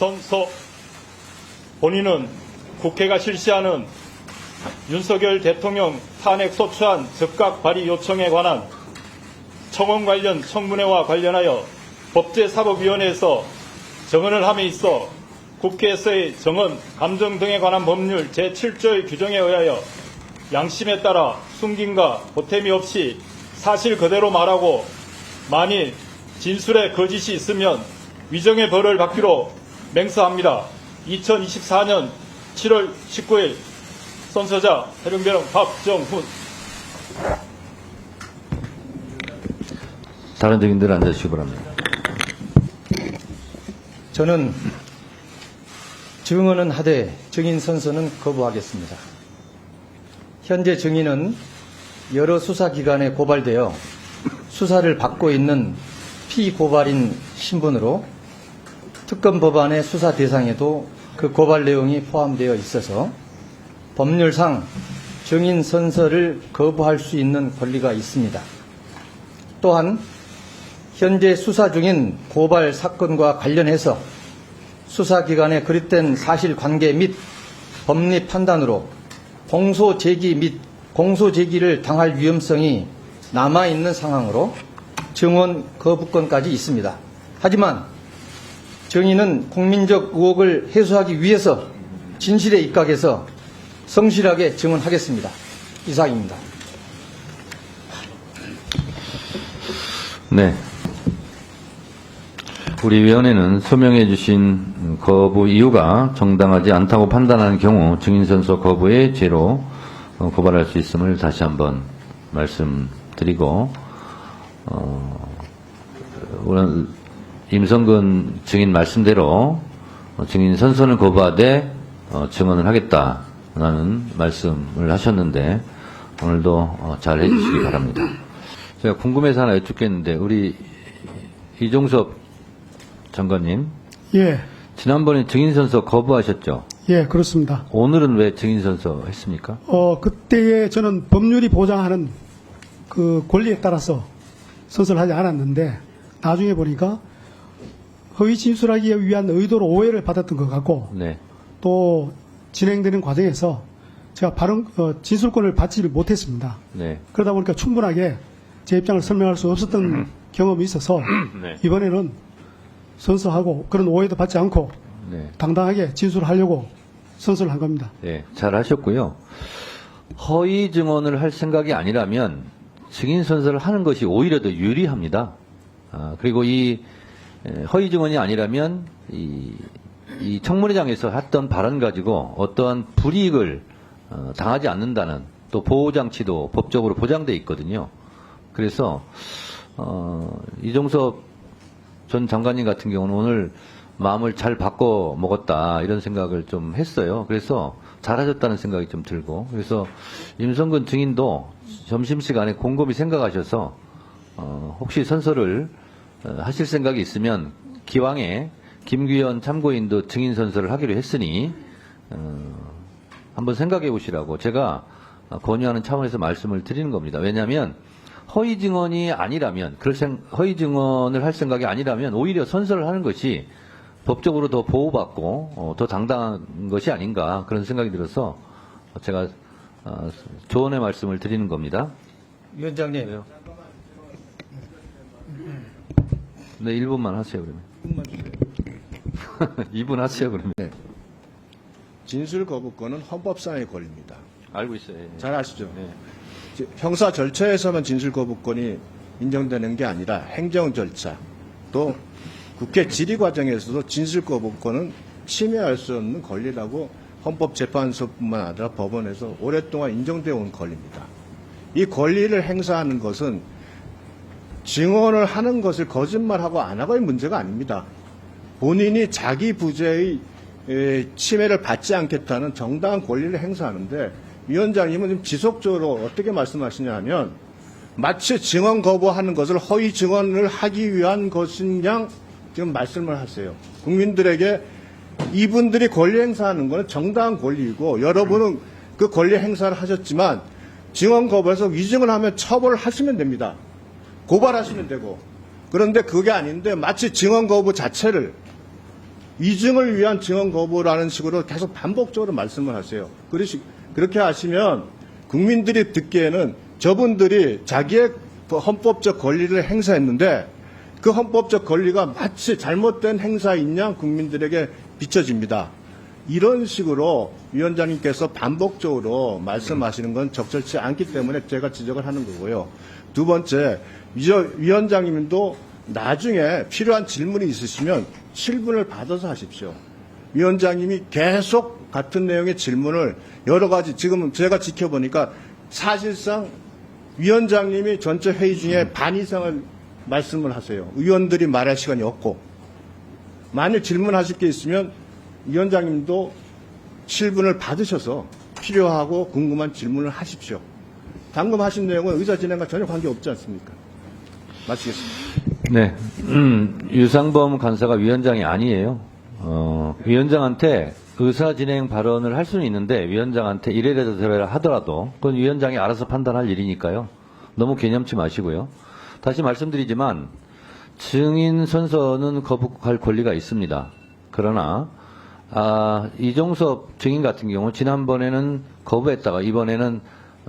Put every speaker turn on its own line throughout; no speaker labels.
김선소 본인은 국회가 실시하는 윤석열 대통령 탄핵소추안 즉각 발의 요청에 관한 청원 관련 청문회와 관련하여 법제사법위원회에서 정언을 함에 있어 국회에서의 정언, 감정 등에 관한 법률 제7조의 규정에 의하여 양심에 따라 숨김과 보탬이 없이 사실 그대로 말하고 만일 진술에 거짓이 있으면 위정의 벌을 받기로 맹세합니다. 2024년 7월 19일 선서자 해병대령 박정훈.
다른 증인들 앉아주시기 바랍니다.
저는 증언은 하되 증인 선서는 거부하겠습니다. 현재 증인은 여러 수사기관에 고발되어 수사를 받고 있는 피고발인 신분으로 특검 법안의 수사 대상에도 그 고발 내용이 포함되어 있어서 법률상 증인 선서를 거부할 수 있는 권리가 있습니다. 또한 현재 수사 중인 고발 사건과 관련해서 수사기관의 그릇된 사실관계 및 법리 판단으로 공소 제기 및 공소 제기를 당할 위험성이 남아있는 상황으로 증언 거부권까지 있습니다. 하지만 증인은 국민적 의혹을 해소하기 위해서 진실에 입각해서 성실하게 증언하겠습니다. 이상입니다.
네. 우리 위원회는 소명해 주신 거부 이유가 정당하지 않다고 판단하는 경우 증인선서 거부의 죄로 고발할 수 있음을 다시 한번 말씀드리고 오늘 임성근 증인 말씀대로 증인 선서는 거부하되 증언을 하겠다라는 말씀을 하셨는데 오늘도 잘 해주시기 바랍니다. 제가 궁금해서 하나 여쭙겠는데 우리 이종섭 장관님,
예,
지난번에 증인선서 거부하셨죠?
예, 그렇습니다.
오늘은 왜 증인선서 했습니까?
그때에 저는 법률이 보장하는 그 권리에 따라서 선서를 하지 않았는데 나중에 보니까 허위 진술하기 위한 의도로 오해를 받았던 것 같고
네.
또 진행되는 과정에서 제가 진술권을 받지를 못했습니다.
네.
그러다 보니까 충분하게 제 입장을 설명할 수 없었던 경험이 있어서
네.
이번에는 선서하고 그런 오해도 받지 않고
네.
당당하게 진술을 하려고 선서를 한 겁니다.
네. 잘 하셨고요. 허위 증언을 할 생각이 아니라면 증인선서를 하는 것이 오히려 더 유리합니다. 그리고 이 허위 증언이 아니라면 이 청문회장에서 했던 발언 가지고 어떠한 불이익을 당하지 않는다는 또 보호장치도 법적으로 보장돼 있거든요. 그래서 이종섭 전 장관님 같은 경우는 오늘 마음을 잘 바꿔 먹었다 이런 생각을 좀 했어요. 그래서 잘하셨다는 생각이 좀 들고 그래서 임성근 증인도 점심시간에 곰곰이 생각하셔서 혹시 선서를 하실 생각이 있으면 기왕에 김규현 참고인도 증인 선서를 하기로 했으니 한번 생각해 보시라고 제가 권유하는 차원에서 말씀을 드리는 겁니다. 왜냐하면 허위 증언이 아니라면, 허위 증언을 할 생각이 아니라면 오히려 선서를 하는 것이 법적으로 더 보호받고 더 당당한 것이 아닌가 그런 생각이 들어서 제가 조언의 말씀을 드리는 겁니다.
위원장님.
왜요? 네, 1분만 하세요 그러면. 2분 하세요 그러면.
네. 진술 거부권은 헌법상의 권리입니다.
알고 있어요.
잘 아시죠?
네.
형사 절차에서만 진술 거부권이 인정되는 게 아니라 행정 절차 또 국회 질의 과정에서도 진술 거부권은 침해할 수 없는 권리라고 헌법재판소뿐만 아니라 법원에서 오랫동안 인정되어 온 권리입니다. 이 권리를 행사하는 것은 증언을 하는 것을 거짓말하고 안 하고의 문제가 아닙니다. 본인이 자기 부재의 침해를 받지 않겠다는 정당한 권리를 행사하는데 위원장님은 지금 지속적으로 어떻게 말씀하시냐 하면 마치 증언 거부하는 것을 허위 증언을 하기 위한 것인 양 지금 말씀을 하세요. 국민들에게 이분들이 권리 행사하는 것은 정당한 권리이고 여러분은 그 권리 행사를 하셨지만 증언 거부해서 위증을 하면 처벌하시면 됩니다. 고발하시면 되고 그런데 그게 아닌데 마치 증언 거부 자체를 이증을 위한 증언 거부라는 식으로 계속 반복적으로 말씀을 하세요. 그렇게 하시면 국민들이 듣기에는 저분들이 자기의 헌법적 권리를 행사했는데 그 헌법적 권리가 마치 잘못된 행사인 양 국민들에게 비춰집니다. 이런 식으로 위원장님께서 반복적으로 말씀하시는 건 적절치 않기 때문에 제가 지적을 하는 거고요. 두 번째, 위원장님도 나중에 필요한 질문이 있으시면 7분을 받아서 하십시오. 위원장님이 계속 같은 내용의 질문을 여러 가지, 지금 제가 지켜보니까 사실상 위원장님이 전체 회의 중에 반 이상을 말씀을 하세요. 의원들이 말할 시간이 없고. 만일 질문하실 게 있으면 위원장님도 7분을 받으셔서 필요하고 궁금한 질문을 하십시오. 방금 하신 내용은 의사 진행과 전혀 관계없지 않습니까? 마치겠습니다.
네, 유상범 간사가 위원장이 아니에요. 위원장한테 의사 진행 발언을 할 수는 있는데 위원장한테 이래라도 저래라 하더라도 그건 위원장이 알아서 판단할 일이니까요. 너무 개념치 마시고요. 다시 말씀드리지만 증인 선서는 거부할 권리가 있습니다. 그러나 이종섭 증인 같은 경우 지난번에는 거부했다가 이번에는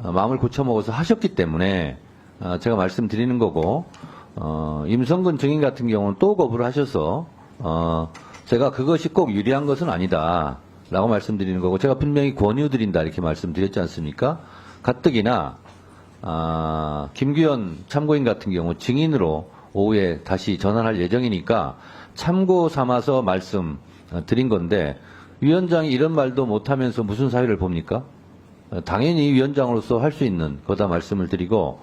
마음을 고쳐먹어서 하셨기 때문에 제가 말씀드리는 거고 임성근 증인 같은 경우는 또 거부를 하셔서 제가 그것이 꼭 유리한 것은 아니다 라고 말씀드리는 거고 제가 분명히 권유드린다 이렇게 말씀드렸지 않습니까? 가뜩이나 김규현 참고인 같은 경우 증인으로 오후에 다시 전환할 예정이니까 참고 삼아서 말씀드린 건데 위원장이 이런 말도 못하면서 무슨 사회를 봅니까? 당연히 위원장으로서 할 수 있는 거다 말씀을 드리고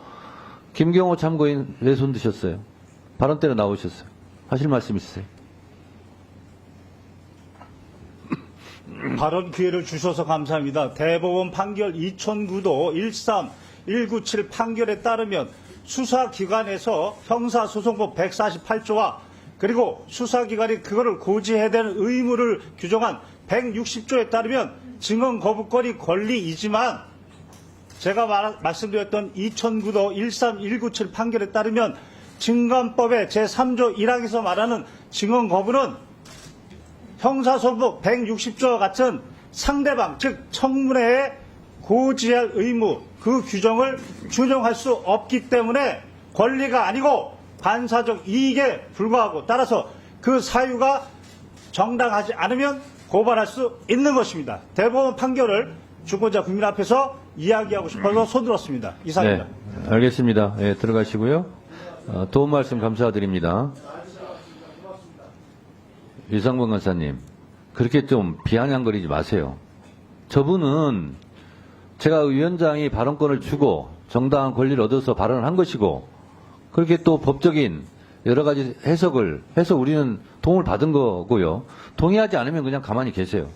김경호 참고인 왜 손 드셨어요? 발언 때로 나오셨어요. 하실 말씀 있으세요?
발언 기회를 주셔서 감사합니다. 대법원 판결 2009도 13197 판결에 따르면 수사기관에서 형사소송법 148조와 그리고 수사기관이 그거를 고지해야 되는 의무를 규정한 160조에 따르면 증언 거부권이 권리이지만 제가 말씀드렸던 2009도 13197 판결에 따르면 증권법의 제3조 1항에서 말하는 증언 거부는 형사소송법 160조와 같은 상대방 즉 청문회에 고지할 의무 그 규정을 준용할 수 없기 때문에 권리가 아니고 반사적 이익에 불과하고 따라서 그 사유가 정당하지 않으면 고발할 수 있는 것입니다. 대법원 판결을 주권자 국민 앞에서 이야기하고 싶어서 손들었습니다. 이상입니다.
네, 알겠습니다. 예, 들어가시고요. 도움 말씀 감사드립니다. 유상범 간사님, 그렇게 좀 비아냥거리지 마세요. 저분은 제가 위원장이 발언권을 주고 정당한 권리를 얻어서 발언을 한 것이고 그렇게 또 법적인 여러 가지 해석을 해서 우리는 도움을 받은 거고요. 동의하지 않으면 그냥 가만히 계세요.